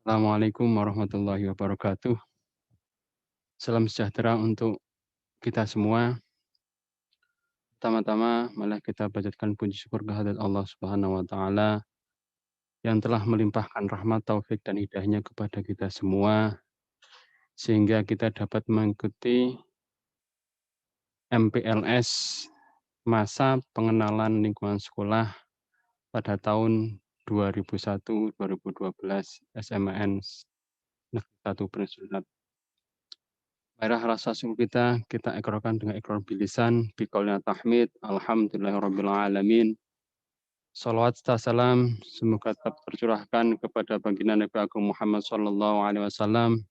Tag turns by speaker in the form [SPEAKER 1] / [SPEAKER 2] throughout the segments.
[SPEAKER 1] Assalamualaikum warahmatullahi wabarakatuh. Salam sejahtera untuk kita semua. Pertama-tama, marilah kita panjatkan puji syukur kehadirat Allah Subhanahu wa taala yang telah melimpahkan rahmat, taufik dan hidayahnya kepada kita semua sehingga kita dapat mengikuti MPLS masa pengenalan lingkungan sekolah pada tahun 2001-2012 SMAN Negeri 1 Penusulat. Marilah rasa syukur kita ikrarkan dengan ikrar bilisan, biqaulina tahmid, alhamdulillahirabbil alamin. Shalawat serta salam semoga tetap tercurahkan kepada baginda Nabi Agung Muhammad sallallahu alaihi wasallam.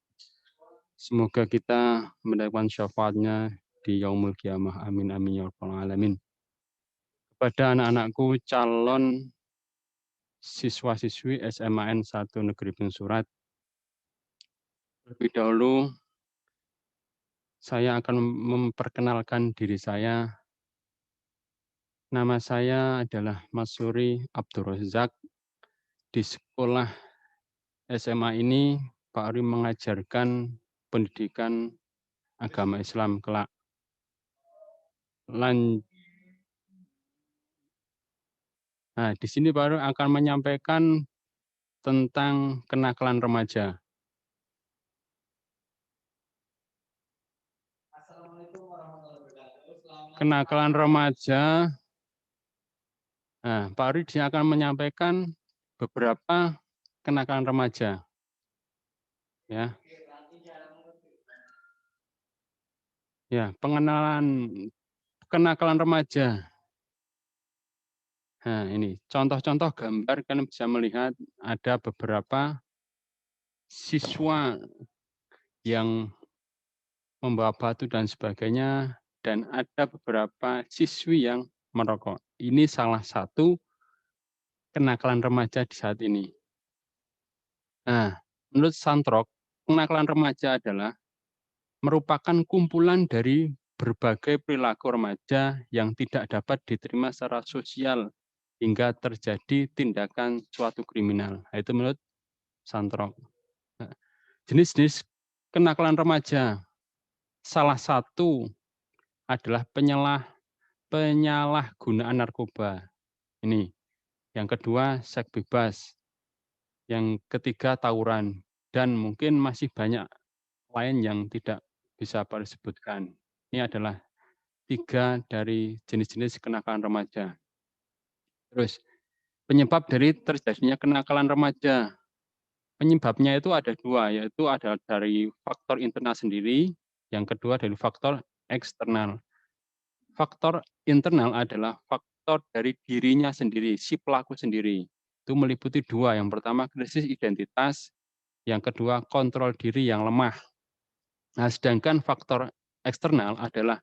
[SPEAKER 1] Semoga kita mendapatkan syafaatnya di yaumul qiyamah. Amin amin ya rabbal alamin. Kepada anak-anakku calon siswa-siswi SMAN 1 Negeri Pensurat, lebih dahulu saya akan memperkenalkan diri saya. Nama saya adalah Masuri Abdul Razak. Di sekolah SMA ini, Pak Ari mengajarkan pendidikan agama Islam kelak. Nah, di sini Pak Ari akan menyampaikan tentang kenakalan remaja. Kenakalan remaja, nah, Pak Ari akan menyampaikan beberapa kenakalan remaja. Ya, pengenalan kenakalan remaja. Nah, ini contoh-contoh gambar kalian bisa melihat ada beberapa siswa yang membawa batu dan sebagainya, dan ada beberapa siswi yang merokok. Ini salah satu kenakalan remaja di saat ini. Nah, menurut Santrok, kenakalan remaja adalah merupakan kumpulan dari berbagai perilaku remaja yang tidak dapat diterima secara sosial hingga terjadi tindakan suatu kriminal. Nah, itu menurut Santrok. Nah, jenis-jenis kenakalan remaja, salah satu adalah penyalahgunaan narkoba. Ini. Yang kedua, seks bebas. Yang ketiga, tawuran. Dan mungkin masih banyak lain yang tidak bisa Pak sebutkan. Ini adalah 3 dari jenis-jenis kenakalan remaja. Terus, penyebab dari terjadinya kenakalan remaja. Penyebabnya itu ada 2, yaitu ada dari faktor internal sendiri, yang kedua dari faktor eksternal. Faktor internal adalah faktor dari dirinya sendiri, si pelaku sendiri. Itu meliputi 2, yang pertama krisis identitas, yang kedua kontrol diri yang lemah. Nah, sedangkan faktor eksternal adalah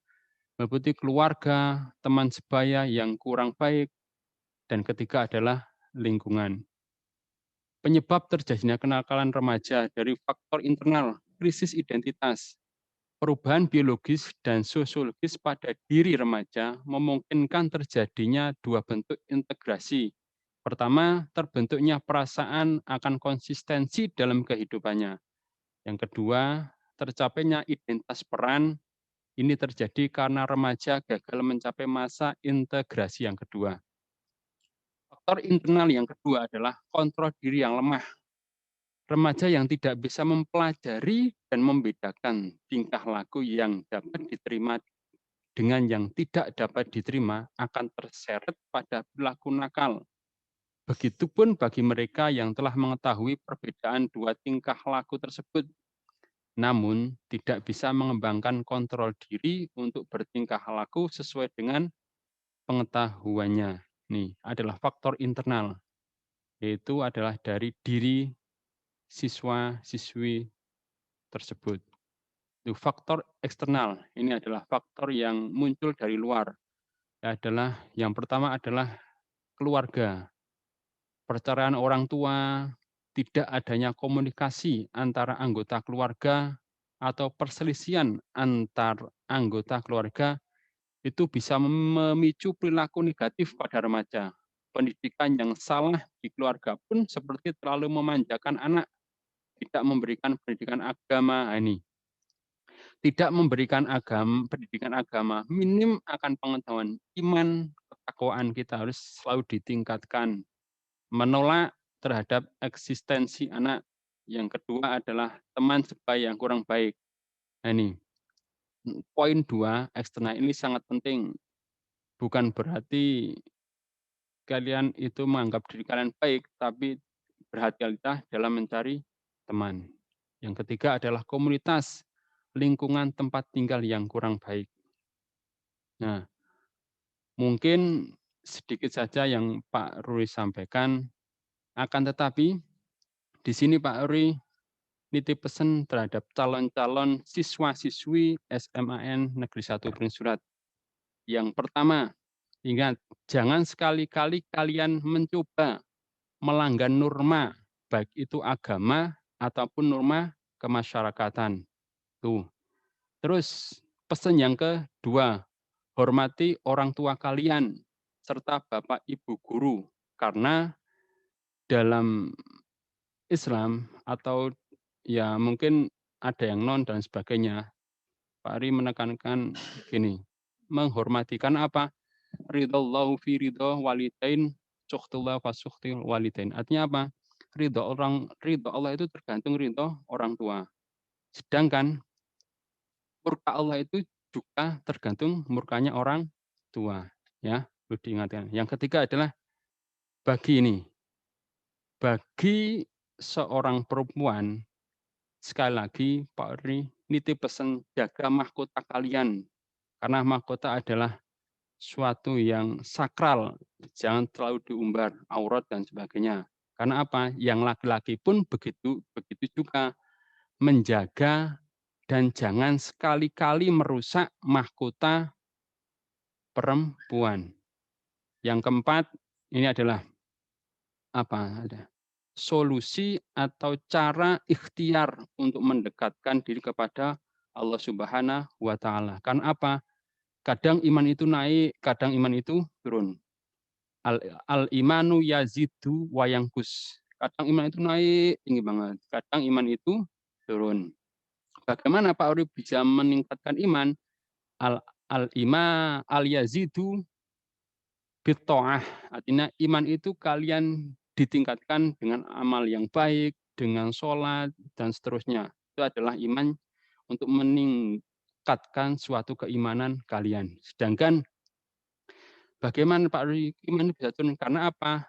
[SPEAKER 1] meliputi keluarga, teman sebaya yang kurang baik, dan ketiga adalah lingkungan. Penyebab terjadinya kenakalan remaja dari faktor internal, krisis identitas. Perubahan biologis dan sosiologis pada diri remaja memungkinkan terjadinya 2 bentuk integrasi. Pertama, terbentuknya perasaan akan konsistensi dalam kehidupannya. Yang kedua, tercapainya identitas peran. Ini terjadi karena remaja gagal mencapai masa integrasi yang kedua. Faktor internal yang kedua adalah kontrol diri yang lemah. Remaja yang tidak bisa mempelajari dan membedakan tingkah laku yang dapat diterima dengan yang tidak dapat diterima akan terseret pada perilaku nakal. Begitupun bagi mereka yang telah mengetahui perbedaan 2 tingkah laku tersebut, namun tidak bisa mengembangkan kontrol diri untuk bertingkah laku sesuai dengan pengetahuannya. Ini adalah faktor internal, yaitu adalah dari diri siswa-siswi tersebut. Itu faktor eksternal, ini adalah faktor yang muncul dari luar. Adalah yang pertama adalah keluarga, perceraian orang tua, tidak adanya komunikasi antara anggota keluarga, atau perselisihan antar anggota keluarga, itu bisa memicu perilaku negatif pada remaja. Pendidikan yang salah di keluarga pun seperti terlalu memanjakan anak, tidak memberikan pendidikan agama. Nah, ini tidak memberikan pendidikan agama, minim akan pengetahuan iman, ketakwaan kita harus selalu ditingkatkan. Menolak terhadap eksistensi anak. Yang kedua adalah teman sebaya yang kurang baik. Nah, ini poin 2 eksternal ini sangat penting. Bukan berarti kalian itu menganggap diri kalian baik, tapi berhati-hatilah dalam mencari teman. Yang ketiga adalah komunitas, lingkungan tempat tinggal yang kurang baik. Nah, mungkin sedikit saja yang Pak Ruri sampaikan, akan tetapi di sini Pak Ruri nitip pesan terhadap calon-calon siswa-siswi SMAN Negeri 1 Surat. Yang pertama, ingat, jangan sekali-kali kalian mencoba melanggar norma, baik itu agama ataupun norma kemasyarakatan. Tuh. Terus pesan yang kedua, hormati orang tua kalian serta bapak ibu guru, karena dalam Islam atau ya mungkin ada yang non dan sebagainya. Pak Ari menekankan gini, menghormati karena apa? Ridallahu fi ridho walidain, sukhtullah fa sukhtil walidain. Artinya apa? Ridho Allah itu tergantung ridho orang tua. Sedangkan murka Allah itu juga tergantung murkanya orang tua, ya. Perlu diingatkan. Yang ketiga adalah bagi ini, bagi seorang perempuan, sekali lagi Pak Ri nitip pesan jaga mahkota kalian. Karena mahkota adalah suatu yang sakral, jangan terlalu diumbar, aurat dan sebagainya. Karena apa? Yang laki-laki pun begitu begitu juga menjaga dan jangan sekali-kali merusak mahkota perempuan. Yang keempat, ini adalah apa? Solusi atau cara ikhtiar untuk mendekatkan diri kepada Allah Subhanahu wa taala. Kan apa? Kadang iman itu naik, kadang iman itu turun. Al-imanu yazidu wa yangkus. Kadang iman itu naik tinggi banget, kadang iman itu turun. Bagaimana Pak Urip bisa meningkatkan iman? Al yazidu bitta'ah. Artinya iman itu kalian ditingkatkan dengan amal yang baik, dengan sholat, dan seterusnya. Itu adalah iman untuk meningkatkan suatu keimanan kalian. Sedangkan bagaimana Pak Rudi iman bisa turun? Karena apa?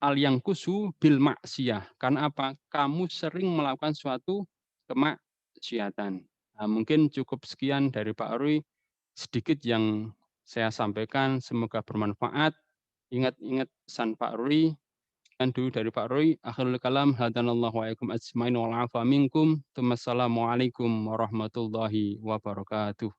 [SPEAKER 1] Al yang kusu bil maksiyah. Karena apa? Kamu sering melakukan suatu kemaksiatan. Nah, mungkin cukup sekian dari Pak Rui. Sedikit yang saya sampaikan, semoga bermanfaat. Ingat-ingat pesan Pak Rui. Dan dulu dari Pak Rui. Akhirul kalam. Hadanallahu wa'alaikum ajmain wa'alafa minkum. Assalamualaikum warahmatullahi wabarakatuh.